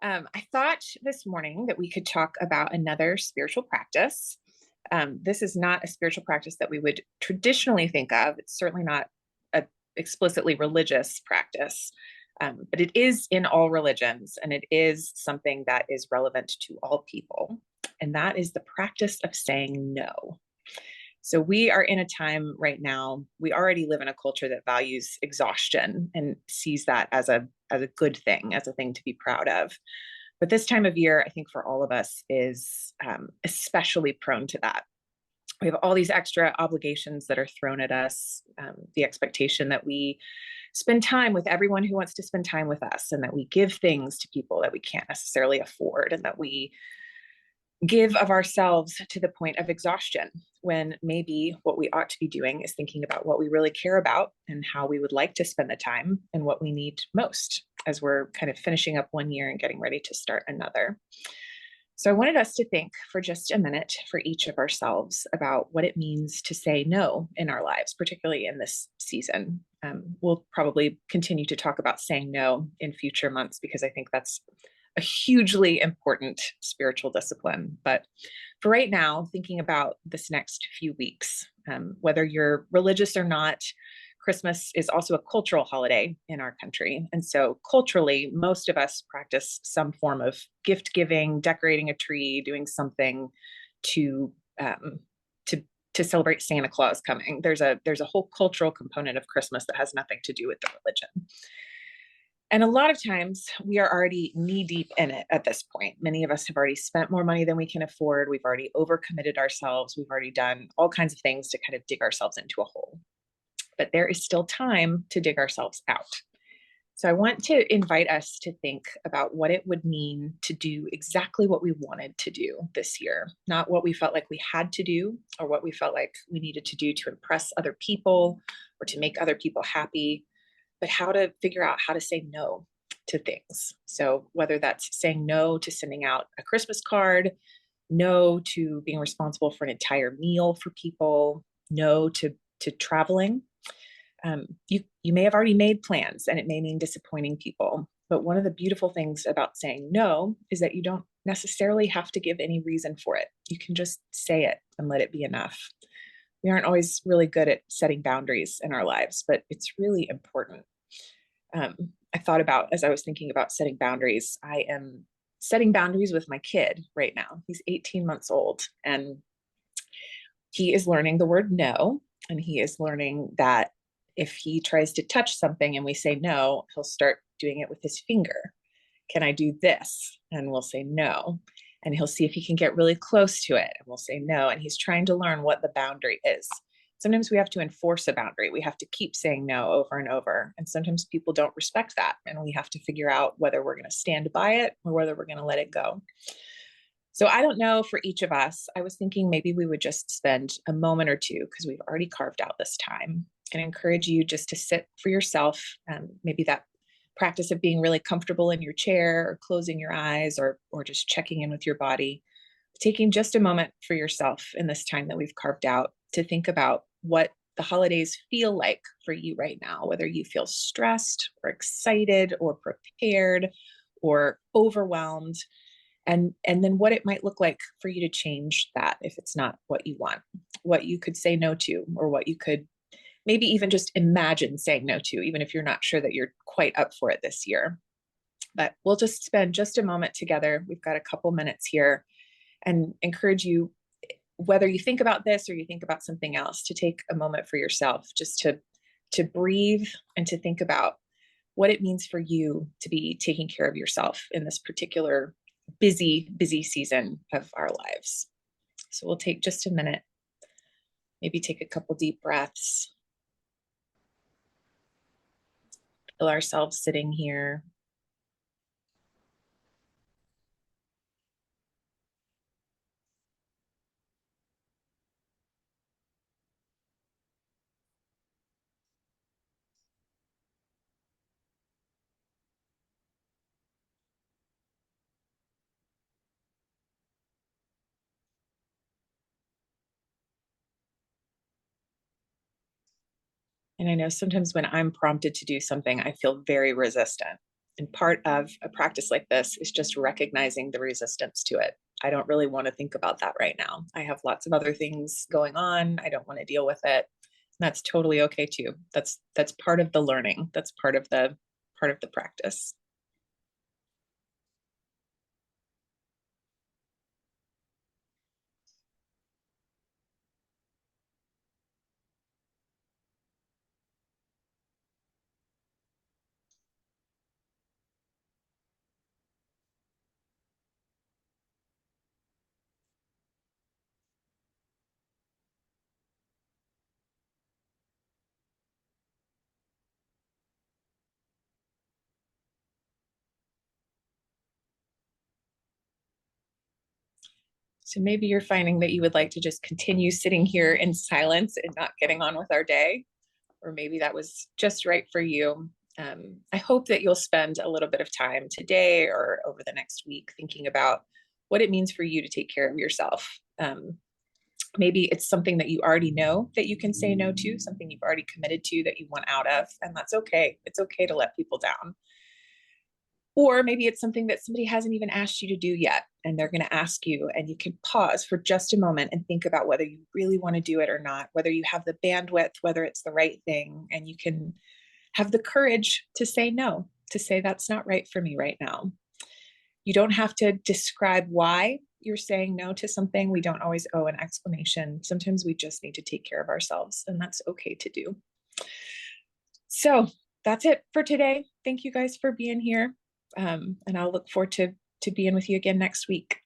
I thought this morning that we could talk about another spiritual practice. This is not a spiritual practice that we would traditionally think of. It's certainly not a explicitly religious practice, but it is in all religions, and it is something that is relevant to all people. And that is the practice of saying no. So we are in a time right now. We already live in a culture that values exhaustion and sees that as a good thing, as a thing to be proud of. But this time of year, I think for all of us is especially prone to that. We have all these extra obligations that are thrown at us, the expectation that we spend time with everyone who wants to spend time with us, and that we give things to people that we can't necessarily afford, and that we give of ourselves to the point of exhaustion, when maybe what we ought to be doing is thinking about what we really care about and how we would like to spend the time and what we need most as we're kind of finishing up one year and getting ready to start another. So I wanted us to think for just a minute for each of ourselves about what it means to say no in our lives, particularly in this season. We'll probably continue to talk about saying no in future months because I think that's a hugely important spiritual discipline. But for right now, thinking about this next few weeks, whether you're religious or not, Christmas is also a cultural holiday in our country. And so culturally, most of us practice some form of gift giving, decorating a tree, doing something to um, to to celebrate Santa Claus coming. There's a whole cultural component of Christmas that has nothing to do with the religion. And a lot of times we are already knee deep in it at this point. Many of us have already spent more money than we can afford. We've already overcommitted ourselves. We've already done all kinds of things to kind of dig ourselves into a hole. But there is still time to dig ourselves out. So I want to invite us to think about what it would mean to do exactly what we wanted to do this year, not what we felt like we had to do or what we felt like we needed to do to impress other people or to make other people happy, but how to figure out how to say no to things. So whether that's saying no to sending out a Christmas card, no to being responsible for an entire meal for people, no to traveling. You may have already made plans and it may mean disappointing people. But one of the beautiful things about saying no is that you don't necessarily have to give any reason for it. You can just say it and let it be enough. We aren't always really good at setting boundaries in our lives, but it's really important. um, I thought about, as I was thinking about setting boundaries, I am setting boundaries with my kid right now. He's 18 months old and he is learning the word no. And he is learning that if he tries to touch something and we say no, he'll start doing it with his finger. Can I do this? And we'll say no. And he'll see if he can get really close to it and we'll say no. And he's trying to learn what the boundary is. Sometimes we have to enforce a boundary. We have to keep saying no over and over. And sometimes people don't respect that. And we have to figure out whether we're going to stand by it or whether we're going to let it go. So I don't know for each of us. I was thinking maybe we would just spend a moment or two because we've already carved out this time and encourage you just to sit for yourself. Maybe that practice of being really comfortable in your chair or closing your eyes or just checking in with your body, taking just a moment for yourself in this time that we've carved out to think about what the holidays feel like for you right now, whether you feel stressed or excited or prepared or overwhelmed, and then what it might look like for you to change that if it's not what you want, what you could say no to, or what you could maybe even just imagine saying no to, even if you're not sure that you're quite up for it this year. But we'll just spend just a moment together. We've got a couple minutes here and encourage you, whether you think about this or you think about something else, to take a moment for yourself just to breathe and to think about what it means for you to be taking care of yourself in this particular busy season of our lives. So we'll take just a minute, maybe take a couple deep breaths, feel ourselves sitting here. And I know sometimes when I'm prompted to do something, I feel very resistant. And part of a practice like this is just recognizing the resistance to it. I don't really want to think about that right now. I have lots of other things going on. I don't want to deal with it. That's totally okay too. That's part of the learning. That's part of the practice. So maybe you're finding that you would like to just continue sitting here in silence and not getting on with our day, or maybe that was just right for you. I hope that you'll spend a little bit of time today or over the next week thinking about what it means for you to take care of yourself. Maybe it's something that you already know that you can say no to, something you've already committed to that you want out of, and that's okay. It's okay to let people down. Or maybe it's something that somebody hasn't even asked you to do yet, and they're going to ask you, and you can pause for just a moment and think about whether you really want to do it or not, whether you have the bandwidth, whether it's the right thing, and you can have the courage to say no, to say that's not right for me right now. You don't have to describe why you're saying no to something. We don't always owe an explanation. Sometimes we just need to take care of ourselves, and that's okay to do. So that's it for today. Thank you guys for being here. And I'll look forward to being with you again next week.